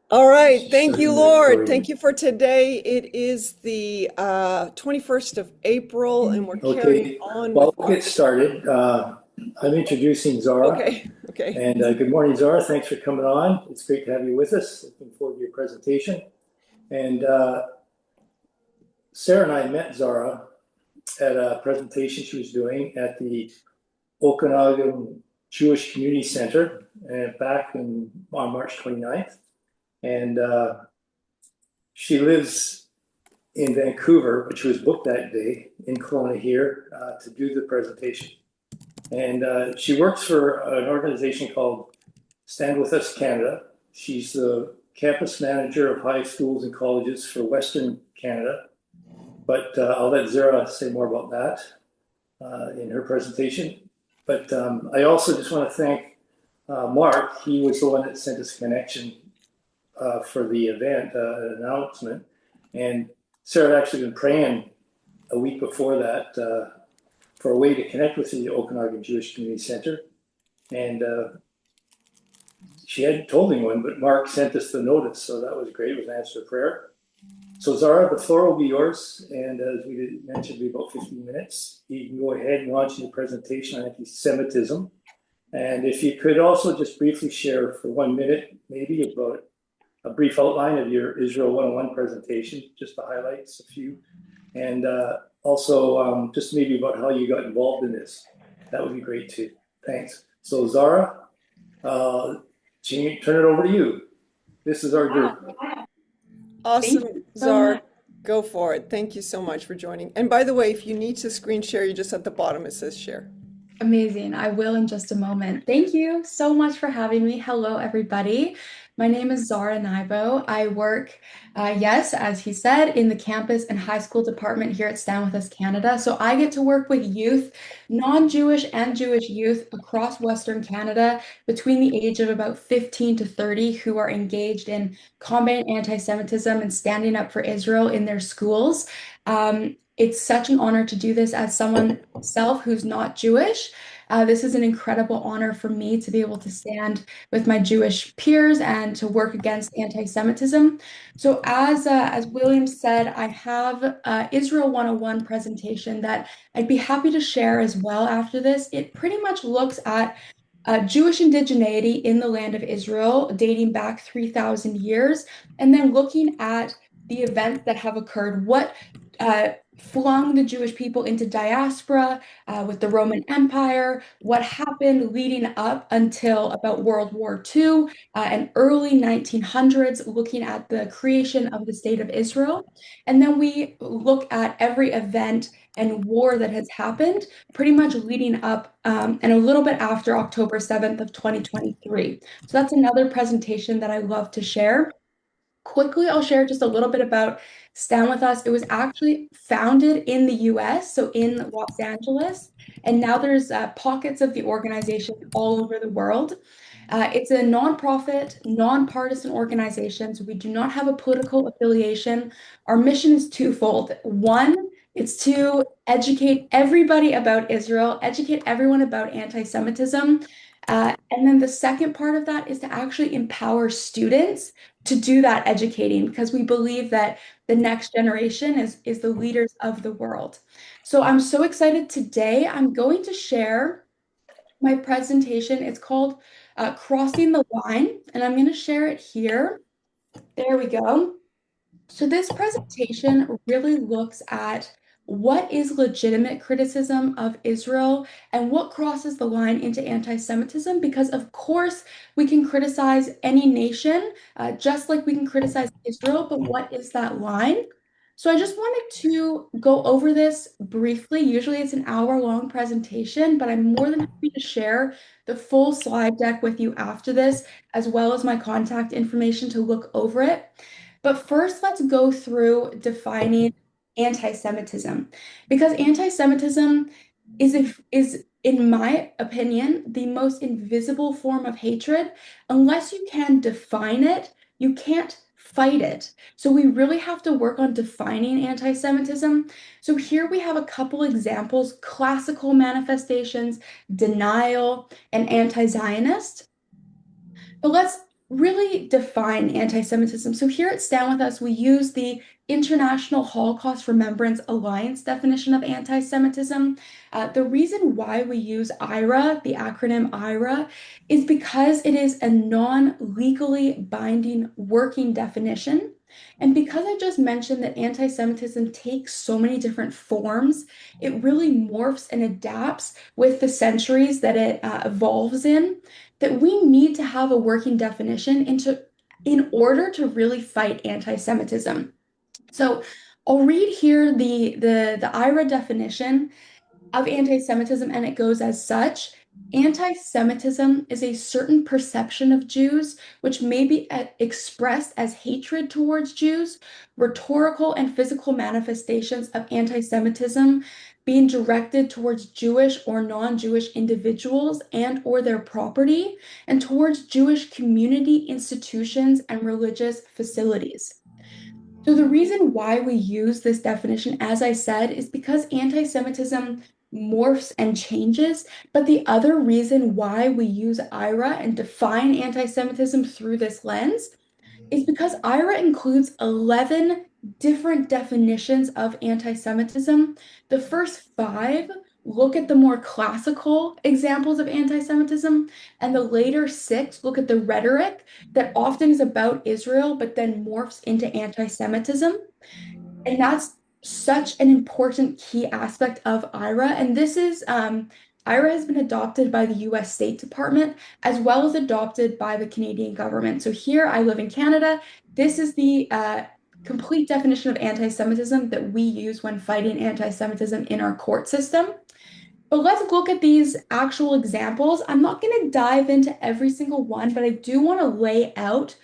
All right. Thank you, Starting the Lord. Thank recording. you for today. It is the 21st of April, and we're carrying Okay, on well, with we'll our. get started. I'm introducing Zara. Okay. Okay. And good morning, Zara. Thanks for coming on. It's great to have you with us. Looking forward to your presentation. And Sarah and I met Zara at a presentation she was doing at the Okanagan Jewish Community Center back on March 29th. And she lives in Vancouver, but she was booked that day in Kelowna here to do the presentation. And she works for an organization called Stand With Us Canada. She's the campus manager of high schools and colleges for Western Canada. But I'll let Zara say more about that in her presentation. But I also just want to thank Mark. He was the one that sent us a connection for the event announcement. And Sarah had actually been praying a week before that for a way to connect with the Okanagan Jewish Community Center. And she hadn't told anyone, but Mark sent us the notice, so that was great. It was an answer to prayer. So Zara, the floor will be yours, and as we mentioned, it'll be about 15 minutes. You can go ahead and launch your presentation on anti-Semitism. And if you could also just briefly share for 1 minute, maybe about a brief outline of your Israel 101 presentation, just the highlights, a few, and also just maybe about how you got involved in this. That would be great too. Thanks. So Zara, uh, Jean, turn it over to you. This is our Yeah, group. thank Awesome, you so Zara. much. Go for it. Thank you so much for joining. And by the way, if you need to screen share, you just at the bottom it says share. Amazing. I will in just a moment. Thank you so much for having me. Hello, everybody. My name is Zara Nybo. I work, yes, as he said, in the campus and high school department here at Stand With Us Canada. So I get to work with youth, non-Jewish and Jewish youth across Western Canada between the age of about 15 to 30 who are engaged in combating anti-Semitism and standing up for Israel in their schools. It's such an honor to do this as someone myself who's not Jewish. This is an incredible honor for me to be able to stand with my Jewish peers and to work against anti-Semitism. So, as William said, I have a Israel 101 presentation that I'd be happy to share as well after this. It pretty much looks at Jewish indigeneity in the land of Israel, dating back 3,000 years, and then looking at the events that have occurred. What flung the Jewish people into diaspora with the Roman Empire, what happened leading up until about World War II and early 1900s, looking at the creation of the state of Israel. And then we look at every event and war that has happened pretty much leading up and a little bit after October 7th of 2023. So that's another presentation that I love to share. Quickly, I'll share just a little bit about Stand With Us. It was actually founded in the US, so in Los Angeles, and now there's pockets of the organization all over the world. It's a nonprofit, nonpartisan organization, so we do not have a political affiliation. Our mission is twofold. One, it's to educate everybody about Israel, educate everyone about anti-Semitism. And then the second part of that is to actually empower students to do that educating because we believe that the next generation is the leaders of the world. So I'm so excited today. I'm going to share my presentation. It's called Crossing the Line, and I'm going to share it here. There we go. So this presentation really looks at what is legitimate criticism of Israel and what crosses the line into anti-Semitism, because of course we can criticize any nation, just like we can criticize Israel, but what is that line? So I just wanted to go over this briefly. Usually it's an hour-long presentation, but I'm more than happy to share the full slide deck with you after this, as well as my contact information to look over it. But first, let's go through defining anti-Semitism, because anti-Semitism is, in my opinion, the most invisible form of hatred. Unless you can define it, you can't fight it. So we really have to work on defining anti-Semitism. So here we have a couple examples: classical manifestations, denial, and anti-Zionist. But let's really define anti-Semitism. So here at Stand With Us, we use the International Holocaust Remembrance Alliance definition of anti-Semitism. The reason why we use IRA, the acronym IRA, is because it is a non-legally binding working definition. And because I just mentioned that anti-Semitism takes so many different forms, it really morphs and adapts with the centuries that it evolves in, that we need to have a working definition in order to really fight anti-Semitism. So I'll read here the IRA definition of anti-Semitism, and it goes as such. Anti-Semitism is a certain perception of Jews which may be expressed as hatred towards Jews, rhetorical and physical manifestations of anti-Semitism being directed towards Jewish or non-Jewish individuals and or their property, and towards Jewish community institutions and religious facilities. So the reason why we use this definition, as I said, is because anti-Semitism morphs and changes. But the other reason why we use IRA and define anti-Semitism through this lens is because IRA includes 11 different definitions of anti-Semitism. The first five look at the more classical examples of anti-Semitism, and the later six look at the rhetoric that often is about Israel, but then morphs into anti-Semitism. And that's such an important key aspect of IRA. And this is IRA has been adopted by the US State Department as well as adopted by the Canadian government. So here I live in Canada. This is the complete definition of anti-Semitism that we use when fighting anti-Semitism in our court system. But let's look at these actual examples. I'm not going to dive into every single one, but I do want to lay out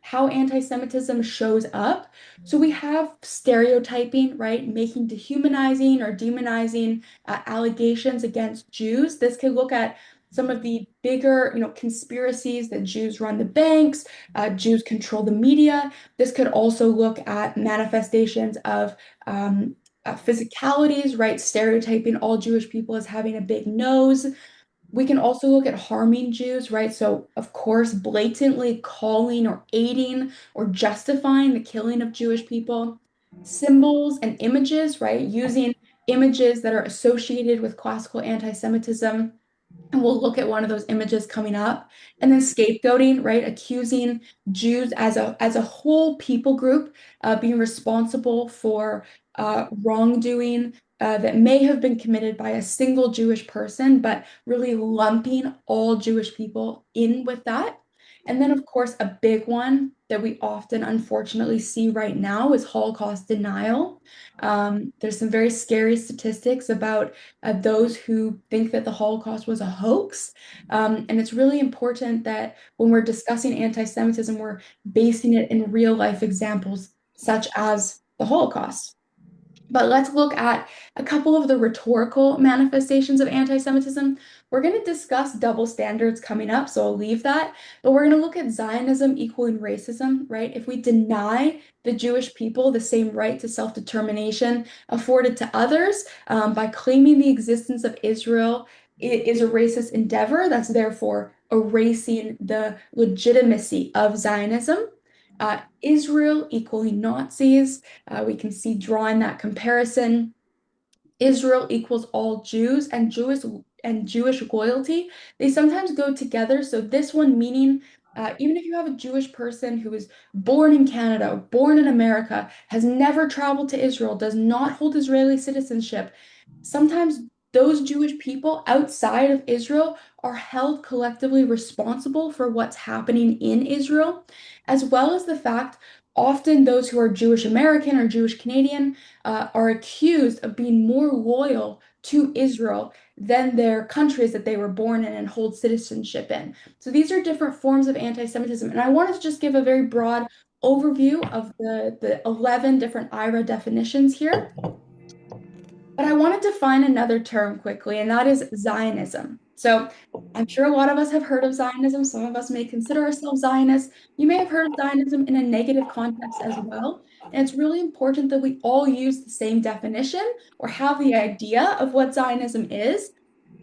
how anti-Semitism shows up. So we have stereotyping, right? Making dehumanizing or demonizing allegations against Jews. This could look at some of the bigger, conspiracies that Jews run the banks, Jews control the media. This could also look at manifestations of physicalities, right? Stereotyping all Jewish people as having a big nose. We can also look at harming Jews, right? So, of course, blatantly calling or aiding or justifying the killing of Jewish people. Symbols and images, right? Using images that are associated with classical anti-Semitism, and we'll look at one of those images coming up. And then scapegoating, right? Accusing Jews as a whole people group being responsible for wrongdoing that may have been committed by a single Jewish person, but really lumping all Jewish people in with that. And then, of course, a big one that we often unfortunately see right now is Holocaust denial. There's some very scary statistics about those who think that the Holocaust was a hoax. And it's really important that when we're discussing anti-Semitism, we're basing it in real life examples, such as the Holocaust. But let's look at a couple of the rhetorical manifestations of anti-Semitism. We're going to discuss double standards coming up, so I'll leave that. But we're going to look at Zionism equaling racism, right? If we deny the Jewish people the same right to self-determination afforded to others by claiming the existence of Israel, it is a racist endeavor that's therefore erasing the legitimacy of Zionism. Israel equaling Nazis. We can see drawing that comparison. Israel equals all Jews and Jewish loyalty. They sometimes go together. So this one meaning even if you have a Jewish person who is born in Canada, born in America, has never traveled to Israel, does not hold Israeli citizenship, sometimes those Jewish people outside of Israel are held collectively responsible for what's happening in Israel, as well as the fact often those who are Jewish American or Jewish Canadian are accused of being more loyal to Israel than their countries that they were born in and hold citizenship in. So these are different forms of anti-Semitism. And I wanted to just give a very broad overview of the 11 different IRA definitions here. But I want to define another term quickly, and that is Zionism. So I'm sure a lot of us have heard of Zionism. Some of us may consider ourselves Zionists. You may have heard of Zionism in a negative context as well. And it's really important that we all use the same definition or have the idea of what Zionism is.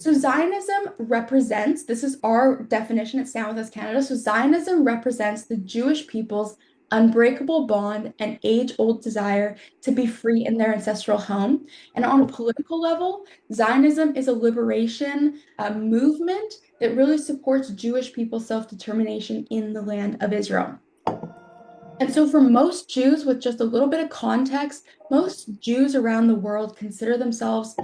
So Zionism represents, this is our definition at Stand With Us Canada. So Zionism represents the Jewish people's unbreakable bond and age-old desire to be free in their ancestral home. And on a political level, Zionism is a liberation movement that really supports Jewish people's self-determination in the land of Israel. And so, for most Jews, with just a little bit of context, most Jews around the world consider themselves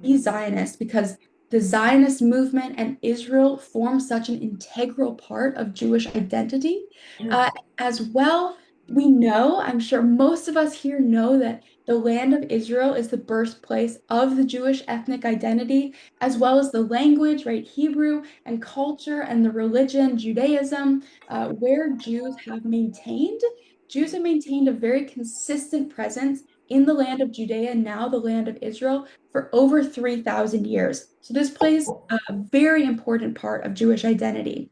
be Zionist because the Zionist movement and Israel form such an integral part of Jewish identity. Uh, as well, we know, I'm sure most of us here know that the land of Israel is the birthplace of the Jewish ethnic identity, as well as the language, right? Hebrew and culture and the religion, Judaism, where Jews have maintained a very consistent presence in the land of Judea, now the land of Israel, for over 3,000 years. So this plays a very important part of Jewish identity.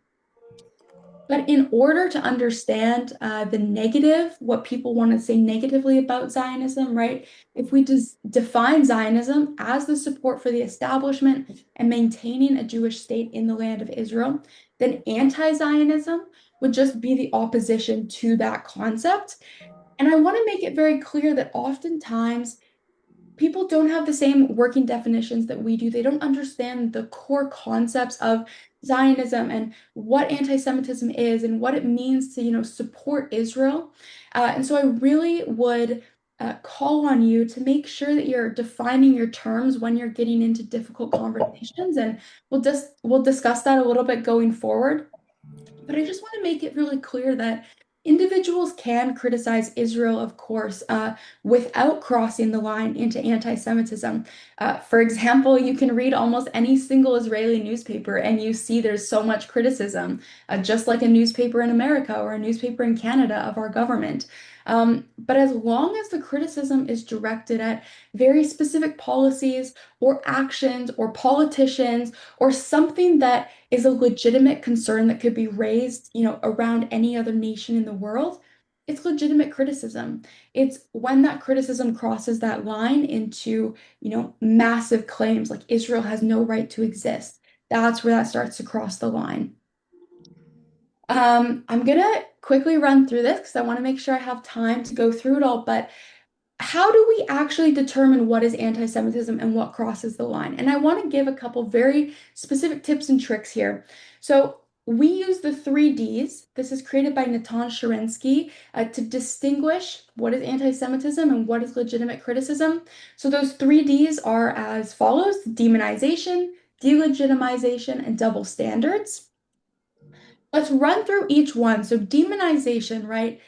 But in order to understand the negative, what people want to say negatively about Zionism, right? If we define Zionism as the support for the establishment and maintaining a Jewish state in the land of Israel, then anti-Zionism would just be the opposition to that concept. And I want to make it very clear that oftentimes people don't have the same working definitions that we do. They don't understand the core concepts of Zionism and what anti-Semitism is and what it means to, support Israel. And so I really would call on you to make sure that you're defining your terms when you're getting into difficult conversations, and we'll discuss that a little bit going forward. But I just want to make it really clear that individuals can criticize Israel, of course, without crossing the line into anti-Semitism. For example, you can read almost any single Israeli newspaper and you see there's so much criticism, just like a newspaper in America or a newspaper in Canada of our government. But as long as the criticism is directed at very specific policies or actions or politicians or something that is a legitimate concern that could be raised, around any other nation in the world, it's legitimate criticism. It's when that criticism crosses that line into, massive claims like Israel has no right to exist. That's where that starts to cross the line. I'm gonna quickly run through this because I want to make sure I have time to go through it all, but how do we actually determine what is anti-Semitism and what crosses the line? And I want to give a couple very specific tips and tricks here. So we use the 3Ds. This is created by Natan Sharansky to distinguish what is anti-Semitism and what is legitimate criticism. So those 3Ds are as follows: demonization, delegitimization, and double standards. Let's run through each one. So demonization, right?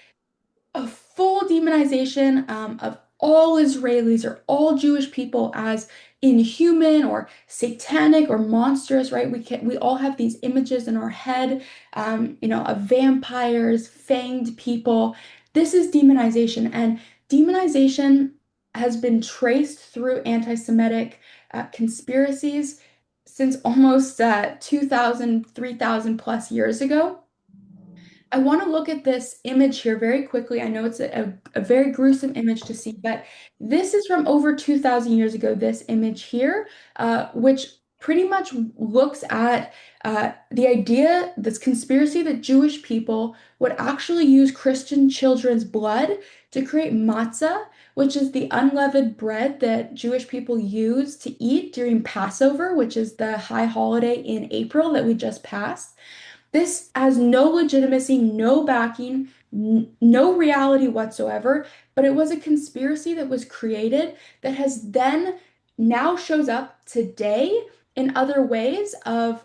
A full demonization of all Israelis or all Jewish people as inhuman or satanic or monstrous, right? We all have these images in our head, of vampires, fanged people. This is demonization, and demonization has been traced through anti-Semitic conspiracies since almost 2,000, 3,000 plus years ago. I want to look at this image here very quickly. I know it's a very gruesome image to see, but this is from over 2,000 years ago, this image here, which pretty much looks at the idea, this conspiracy that Jewish people would actually use Christian children's blood to create matzah, which is the unleavened bread that Jewish people use to eat during Passover, which is the high holiday in April that we just passed. This has no legitimacy, no backing, no reality whatsoever, but it was a conspiracy that was created that has then now shows up today in other ways of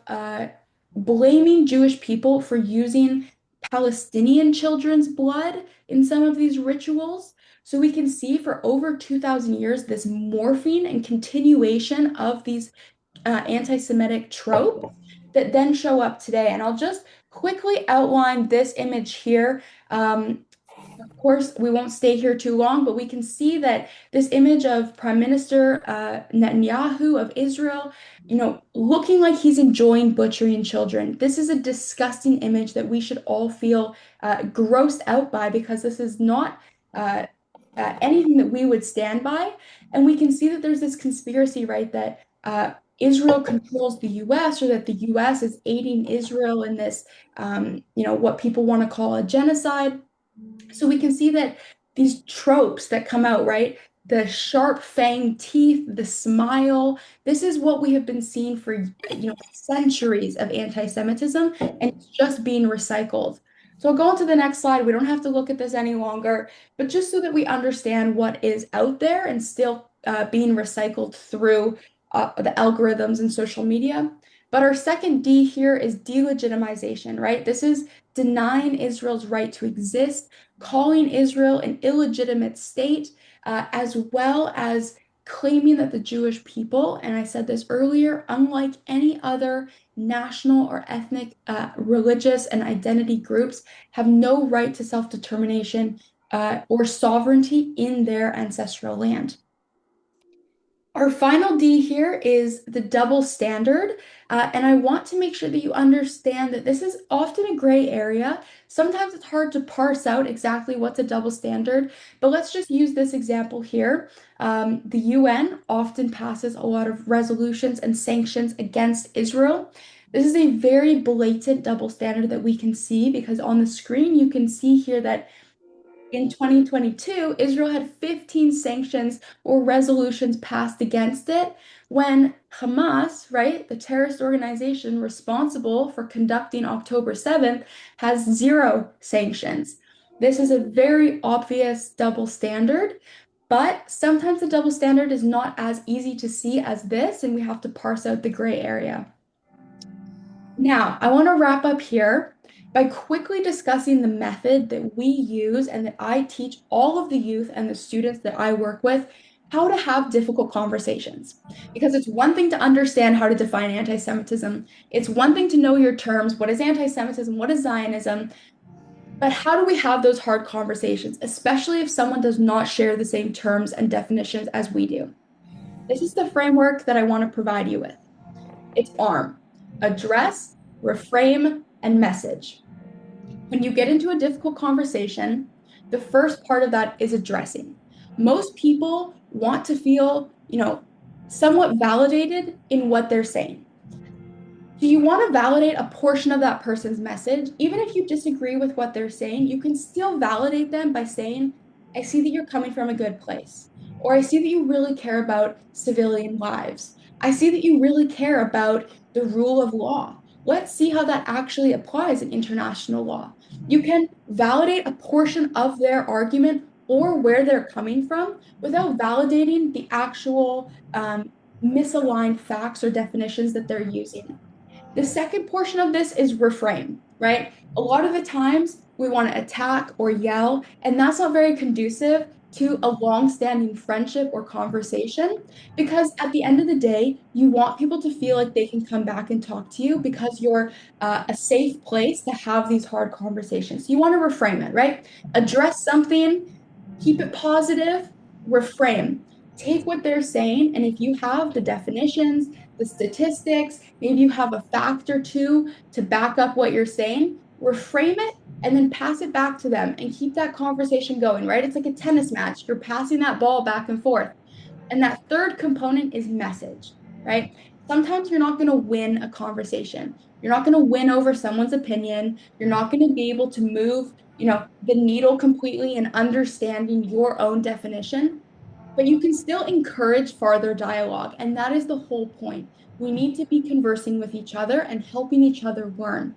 blaming Jewish people for using Palestinian children's blood in some of these rituals. So we can see for over 2,000 years this morphing and continuation of these anti-Semitic tropes that then show up today. And I'll just quickly outline this image here. Of course, we won't stay here too long, but we can see that this image of Prime Minister Netanyahu of Israel, looking like he's enjoying butchering children. This is a disgusting image that we should all feel grossed out by because this is not uh, anything that we would stand by. And we can see that there's this conspiracy, right, that Israel controls the US or that the US is aiding Israel in this, what people want to call a genocide. So we can see that these tropes that come out, right? The sharp fang teeth, the smile, this is what we have been seeing for, centuries of anti-Semitism, and it's just being recycled. So I'll go on to the next slide. We don't have to look at this any longer, but just so that we understand what is out there and still being recycled through the algorithms and social media. But our second D here is delegitimization, right? This is denying Israel's right to exist, calling Israel an illegitimate state, as well as claiming that the Jewish people, and I said this earlier, unlike any other national or ethnic, religious, and identity groups, have no right to self-determination or sovereignty in their ancestral land. Our final D here is the double standard. And I want to make sure that you understand that this is often a gray area. Sometimes it's hard to parse out exactly what's a double standard, but let's just use this example here. The UN often passes a lot of resolutions and sanctions against Israel. This is a very blatant double standard that we can see because on the screen you can see here that in 2022, Israel had 15 sanctions or resolutions passed against it when Hamas, right, the terrorist organization responsible for conducting October 7th, has 0 sanctions. This is a very obvious double standard, but sometimes the double standard is not as easy to see as this, and we have to parse out the gray area. Now, I want to wrap up here by quickly discussing the method that we use and that I teach all of the youth and the students that I work with how to have difficult conversations. Because it's one thing to understand how to define anti-Semitism, it's one thing to know your terms, what is anti-Semitism, what is Zionism, but how do we have those hard conversations, especially if someone does not share the same terms and definitions as we do? This is the framework that I want to provide you with. It's ARM: address, reframe, and message. When you get into a difficult conversation, the first part of that is addressing. Most people want to feel, somewhat validated in what they're saying. Do you want to validate a portion of that person's message? Even if you disagree with what they're saying, you can still validate them by saying, I see that you're coming from a good place. Or I see that you really care about civilian lives. I see that you really care about the rule of law. Let's see how that actually applies in international law. You can validate a portion of their argument or where they're coming from without validating the actual misaligned facts or definitions that they're using. The second portion of this is reframe, right? A lot of the times we want to attack or yell, and that's not very conducive to a long-standing friendship or conversation because at the end of the day, you want people to feel like they can come back and talk to you because you're a safe place to have these hard conversations. You want to reframe it, right? Address something, keep it positive, reframe. Take what they're saying, and if you have the definitions, the statistics, maybe you have a fact or two to back up what you're saying, reframe it and then pass it back to them and keep that conversation going, right? It's like a tennis match. You're passing that ball back and forth. And that third component is message, right? Sometimes you're not going to win a conversation. You're not going to win over someone's opinion. You're not going to be able to move, the needle completely in understanding your own definition, but you can still encourage farther dialogue. And that is the whole point. We need to be conversing with each other and helping each other learn.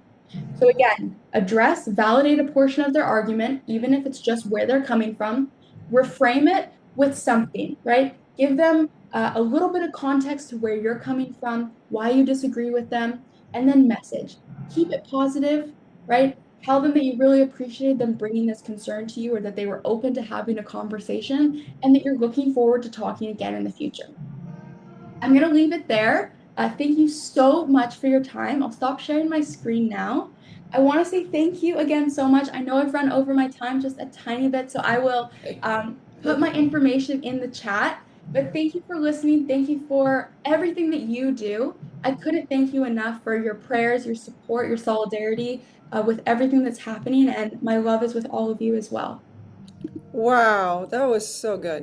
So again, address, validate a portion of their argument, even if it's just where they're coming from, reframe it with something, right? Give them a little bit of context to where you're coming from, why you disagree with them, and then message. Keep it positive, right? Tell them that you really appreciated them bringing this concern to you or that they were open to having a conversation and that you're looking forward to talking again in the future. I'm going to leave it there. Thank you so much for your time. I'll stop sharing my screen now. I want to say thank you again so much. I know I've run over my time just a tiny bit, so I will put my information in the chat. But thank you for listening. Thank you for everything that you do. I couldn't thank you enough for your prayers, your support, your solidarity with everything that's happening. And my love is with all of you as well. Wow, that was so good.